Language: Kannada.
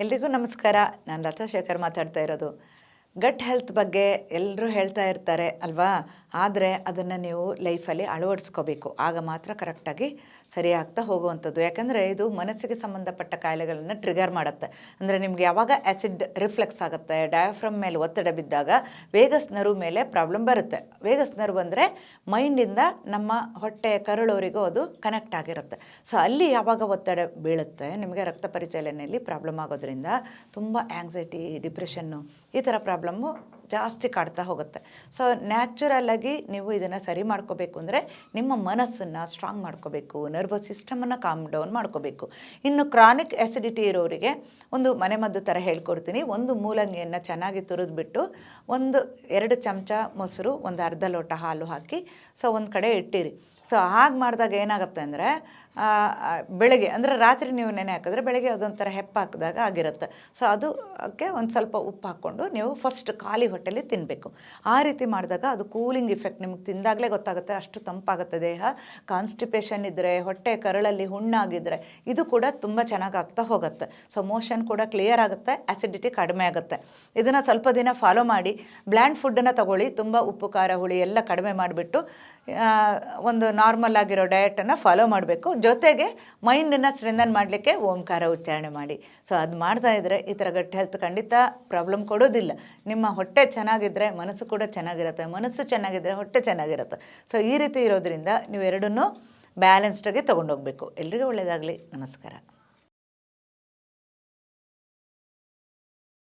ಎಲ್ರಿಗೂ ನಮಸ್ಕಾರ. ನಾನು ಲತಾ ಶೇಖರ್ ಮಾತಾಡ್ತಾ ಇರೋದು. ಗಟ್ ಹೆಲ್ತ್ ಬಗ್ಗೆ ಎಲ್ಲರೂ ಹೇಳ್ತಾ ಇರ್ತಾರೆ ಅಲ್ವಾ? ಆದರೆ ಅದನ್ನು ನೀವು ಲೈಫಲ್ಲಿ ಅಳವಡಿಸ್ಕೋಬೇಕು. ಆಗ ಮಾತ್ರ ಕರೆಕ್ಟಾಗಿ ಸರಿಯಾಗ್ತಾ ಹೋಗುವಂಥದ್ದು. ಯಾಕಂದರೆ ಇದು ಮನಸ್ಸಿಗೆ ಸಂಬಂಧಪಟ್ಟ ಕಾಯಿಲೆಗಳನ್ನು ಟ್ರಿಗರ್ ಮಾಡುತ್ತೆ. ಅಂದರೆ ನಿಮ್ಗೆ ಯಾವಾಗ ಆ್ಯಸಿಡ್ ರಿಫ್ಲೆಕ್ಸ್ ಆಗುತ್ತೆ, ಡಯಾಫ್ರಮ್ ಮೇಲೆ ಒತ್ತಡ ಬಿದ್ದಾಗ ವೇಗಸ್ ನರ್ವ್ ಮೇಲೆ ಪ್ರಾಬ್ಲಮ್ ಬರುತ್ತೆ. ವೇಗಸ್ ನರ್ವ್ ಅಂದರೆ ಮೈಂಡಿಂದ ನಮ್ಮ ಹೊಟ್ಟೆ ಕರುಳವರಿಗೂ ಅದು ಕನೆಕ್ಟ್ ಆಗಿರುತ್ತೆ. ಸೊ ಅಲ್ಲಿ ಯಾವಾಗ ಒತ್ತಡ ಬೀಳುತ್ತೆ, ನಿಮಗೆ ರಕ್ತ ಪರಿಚಲನೆಯಲ್ಲಿ ಪ್ರಾಬ್ಲಮ್ ಆಗೋದ್ರಿಂದ ತುಂಬ ಆ್ಯಂಗ್ಸೈಟಿ, ಡಿಪ್ರೆಷನ್ನು ಈ ಥರ ಪ್ರಾಬ್ಲಮ್ಮು ಜಾಸ್ತಿ ಕಾಡ್ತಾ ಹೋಗುತ್ತೆ. ಸೊ ನ್ಯಾಚುರಲ್ಲಾಗಿ ನೀವು ಇದನ್ನು ಸರಿ ಮಾಡ್ಕೋಬೇಕು ಅಂದರೆ ನಿಮ್ಮ ಮನಸ್ಸನ್ನು ಸ್ಟ್ರಾಂಗ್ ಮಾಡ್ಕೋಬೇಕು, ನರ್ವಸ್ ಸಿಸ್ಟಮನ್ನು ಕಾಮ್ ಡೌನ್ ಮಾಡ್ಕೋಬೇಕು. ಇನ್ನು ಕ್ರಾನಿಕ್ ಆ್ಯಸಿಡಿಟಿ ಇರೋರಿಗೆ ಒಂದು ಮನೆಮದ್ದು ಥರ ಹೇಳ್ಕೊಡ್ತೀನಿ. ಒಂದು ಮೂಲಂಗಿಯನ್ನು ಚೆನ್ನಾಗಿ ತುರಿದ್ಬಿಟ್ಟು 1-2 ಚಮಚ ಮೊಸರು, ಒಂದು ಅರ್ಧ ಲೋಟ ಹಾಲು ಹಾಕಿ ಸೊ ಒಂದು ಕಡೆ ಇಟ್ಟಿರಿ. ಸೊ ಹಾಗೆ ಮಾಡಿದಾಗ ಏನಾಗುತ್ತೆ ಅಂದರೆ ಬೆಳಗ್ಗೆ ಅಂದರೆ ರಾತ್ರಿ ನೀವು ನೆನೆ ಹಾಕಿದ್ರೆ ಬೆಳಗ್ಗೆ ಅದೊಂಥರ ಹಾಕಿದಾಗ ಆಗಿರುತ್ತೆ. ಸೊ ಅದಕ್ಕೆ ಒಂದು ಸ್ವಲ್ಪ ಉಪ್ಪು ಹಾಕ್ಕೊಂಡು ನೀವು ಫಸ್ಟ್ ಖಾಲಿ ಹೊಟ್ಟೆಲಿ ತಿನ್ನಬೇಕು. ಆ ರೀತಿ ಮಾಡಿದಾಗ ಅದು ಕೂಲಿಂಗ್ ಇಫೆಕ್ಟ್ ನಿಮ್ಗೆ ತಿಂದಾಗಲೇ ಗೊತ್ತಾಗುತ್ತೆ, ಅಷ್ಟು ತಂಪಾಗುತ್ತೆ ದೇಹ. ಕಾನ್ಸ್ಟಿಪೇಷನ್ ಇದ್ದರೆ, ಹೊಟ್ಟೆ ಕರಳಲ್ಲಿ ಹುಣ್ಣಾಗಿದ್ದರೆ ಇದು ಕೂಡ ತುಂಬ ಚೆನ್ನಾಗಿ ಆಗ್ತಾ ಹೋಗುತ್ತೆ. ಸೊ ಮೋಷನ್ ಕೂಡ ಕ್ಲಿಯರ್ ಆಗುತ್ತೆ, ಆ್ಯಸಿಡಿಟಿ ಕಡಿಮೆ ಆಗುತ್ತೆ. ಇದನ್ನು ಸ್ವಲ್ಪ ದಿನ ಫಾಲೋ ಮಾಡಿ. ಬ್ಲ್ಯಾಂಡ್ ಫುಡ್ಡನ್ನು ತಗೊಳ್ಳಿ, ತುಂಬ ಉಪ್ಪು ಖಾರ ಹುಳಿ ಎಲ್ಲ ಕಡಿಮೆ ಮಾಡಿಬಿಟ್ಟು ಒಂದು ನಾರ್ಮಲ್ ಆಗಿರೋ ಡಯಟನ್ನು ಫಾಲೋ ಮಾಡಬೇಕು. ಜೊತೆಗೆ ಮೈಂಡನ್ನು ಸ್ಟ್ರೆಂಥನ್ ಮಾಡಲಿಕ್ಕೆ ಓಂಕಾರ ಉಚ್ಚಾರಣೆ ಮಾಡಿ. ಸೊ ಅದು ಮಾಡ್ತಾ ಇದ್ದರೆ ಈ ಥರ ಗಟ್ ಹೆಲ್ತ್ ಖಂಡಿತ ಪ್ರಾಬ್ಲಮ್ ಕೊಡೋದಿಲ್ಲ. ನಿಮ್ಮ ಹೊಟ್ಟೆ ಚೆನ್ನಾಗಿದ್ದರೆ ಮನಸ್ಸು ಕೂಡ ಚೆನ್ನಾಗಿರುತ್ತೆ, ಮನಸ್ಸು ಚೆನ್ನಾಗಿದ್ದರೆ ಹೊಟ್ಟೆ ಚೆನ್ನಾಗಿರುತ್ತೆ. ಸೊ ಈ ರೀತಿ ಇರೋದ್ರಿಂದ ನೀವು ಎರಡನ್ನೂ ಬ್ಯಾಲೆನ್ಸ್ಡಾಗಿ ತೊಗೊಂಡೋಗಬೇಕು. ಎಲ್ರಿಗೂ ಒಳ್ಳೆಯದಾಗಲಿ. ನಮಸ್ಕಾರ.